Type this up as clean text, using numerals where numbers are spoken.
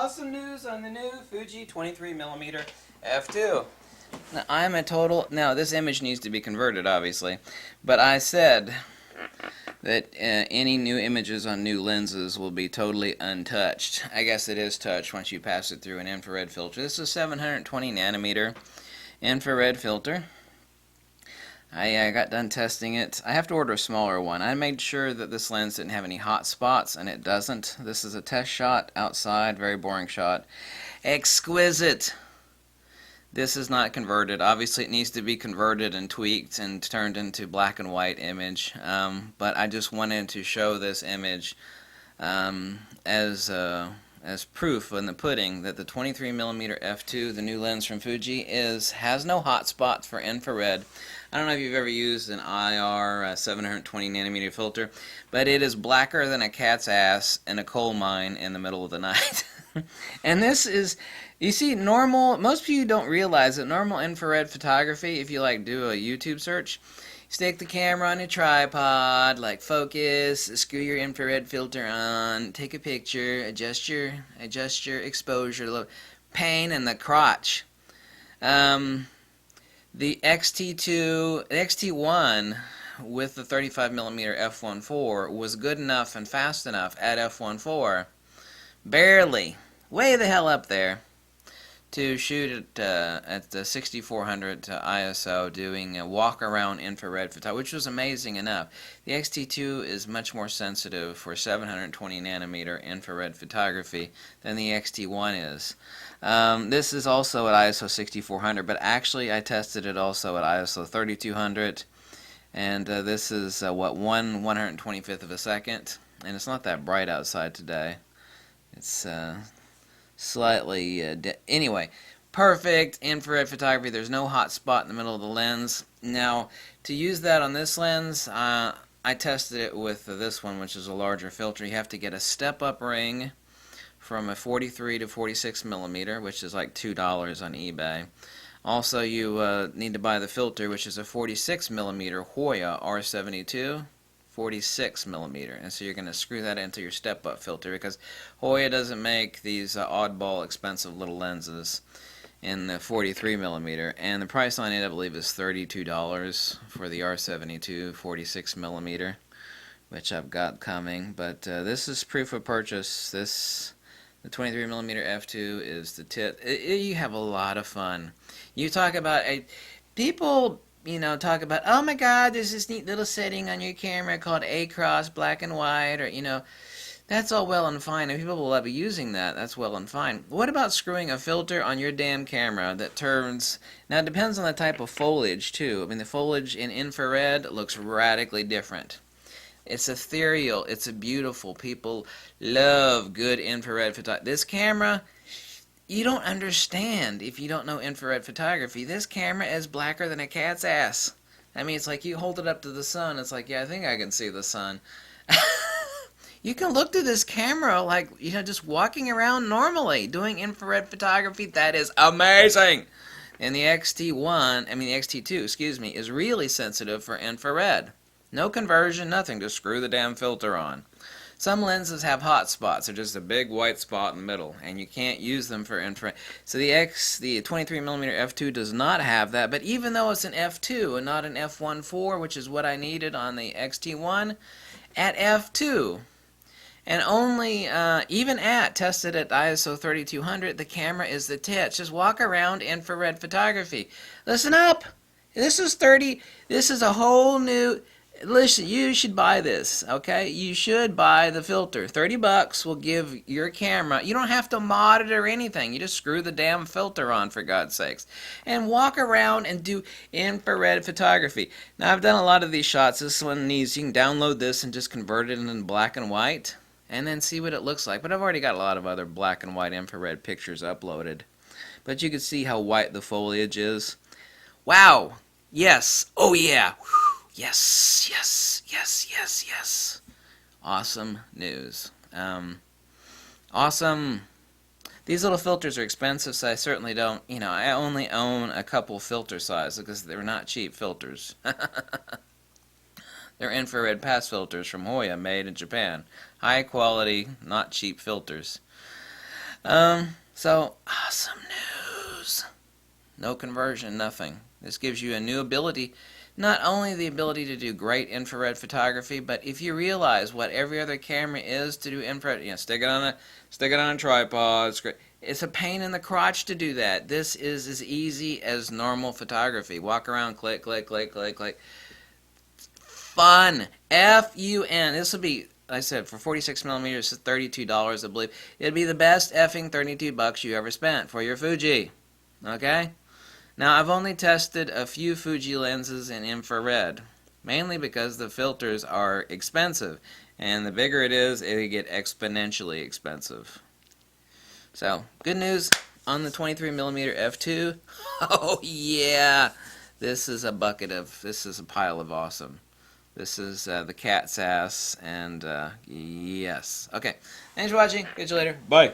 awesome news on the new Fuji 23mm f2. Now, I'm a total... Now, this image needs to be converted, obviously. But I said that any new images on new lenses will be totally untouched. I guess it is touched once you pass it through an infrared filter. This is a 720 nanometer infrared filter. I got done testing it. I have to order a smaller one. I made sure that this lens didn't have any hot spots, and it doesn't. This is a test shot outside, very boring shot. Exquisite! This is not converted. Obviously it needs to be converted and tweaked and turned into black and white image, but I just wanted to show this image as proof in the pudding that the 23mm f2, the new lens from Fuji, has no hot spots for infrared. I don't know if you've ever used an IR 720 nanometer filter, but it is blacker than a cat's ass in a coal mine in the middle of the night. And this is, you see, normal, most of you don't realize that normal infrared photography, if you like do a YouTube search, stick the camera on a tripod, like focus, screw your infrared filter on, take a picture, adjust your exposure, pain in the crotch. The XT1 with the 35mm f1.4 was good enough and fast enough at f1.4, barely, way the hell up there, to shoot it at the 6400 ISO doing a walk-around infrared photography, which was amazing enough. The XT2 is much more sensitive for 720 nanometer infrared photography than the XT1 is. This is also at ISO 6400, but actually I tested it also at ISO 3200, and this is what, 1/125th of a second, and it's not that bright outside today. It's slightly anyway, perfect infrared photography. There's no hot spot in the middle of the lens. Now, to use that on this lens, I tested it with this one, which is a larger filter. You have to get a step-up ring from a 43 to 46 millimeter, which is like $2 on eBay. Also, you need to buy the filter, which is a 46 millimeter Hoya R72. 46 millimeter, and so you're going to screw that into your step-up filter, because Hoya doesn't make these oddball expensive little lenses in the 43 millimeter, and the price on it I believe is $32 for the R72 46 millimeter, which I've got coming. But this is proof of purchase. The 23mm f2 is the tit. You have a lot of fun. You talk about people, you know, talk about, oh my God, there's this neat little setting on your camera called A-cross, black and white, or, you know, that's all well and fine, and people will love using that. That's well and fine. What about screwing a filter on your damn camera that turns, now it depends on the type of foliage too. I mean, the foliage in infrared looks radically different. It's ethereal, it's a beautiful, people love good infrared photography. This camera, you don't understand if you don't know infrared photography. This camera is blacker than a cat's ass. I mean, it's like you hold it up to the sun, it's like, yeah, I think I can see the sun. You can look through this camera like, you know, just walking around normally, doing infrared photography. That is amazing! And the XT2, excuse me, is really sensitive for infrared. No conversion, nothing, just screw the damn filter on. Some lenses have hot spots. They're just a big white spot in the middle, and you can't use them for infrared. So the 23mm f2 does not have that, but even though it's an f2 and not an f1.4, which is what I needed on the XT1, at f2, and only, even tested at ISO 3200, the camera is the tits. Just walk around infrared photography. Listen up! This is a whole new... Listen, you should buy this, okay? You should buy the filter. 30 bucks will give your camera, you don't have to mod it or anything. You just screw the damn filter on, for God's sakes. And walk around and do infrared photography. Now, I've done a lot of these shots. This one needs, you can download this and just convert it into black and white and then see what it looks like. But I've already got a lot of other black and white infrared pictures uploaded. But you can see how white the foliage is. Wow! Yes! Oh yeah! Yes, yes, yes, yes, yes. Awesome news. Awesome. These little filters are expensive, so I certainly don't, you know, I only own a couple filter sizes because they're not cheap filters. They're infrared pass filters from Hoya, made in Japan. High quality, not cheap filters. So, awesome news. No conversion, nothing. This gives you a new ability, not only the ability to do great infrared photography, but if you realize what every other camera is to do infrared, stick it on a tripod. It's great. It's a pain in the crotch to do that. This is as easy as normal photography. Walk around, click, click, click, click, click. Fun. F-U-N. This will be, like I said, for 46 millimeters, $32, I believe. It'd be the best effing 32 bucks you ever spent for your Fuji. Okay? Now, I've only tested a few Fuji lenses in infrared, mainly because the filters are expensive, and the bigger it is, it'll get exponentially expensive. So, good news on the 23mm f2. Oh, yeah! This is a pile of awesome. This is the cat's ass, and yes. Okay, thanks for watching. Catch you later. Bye.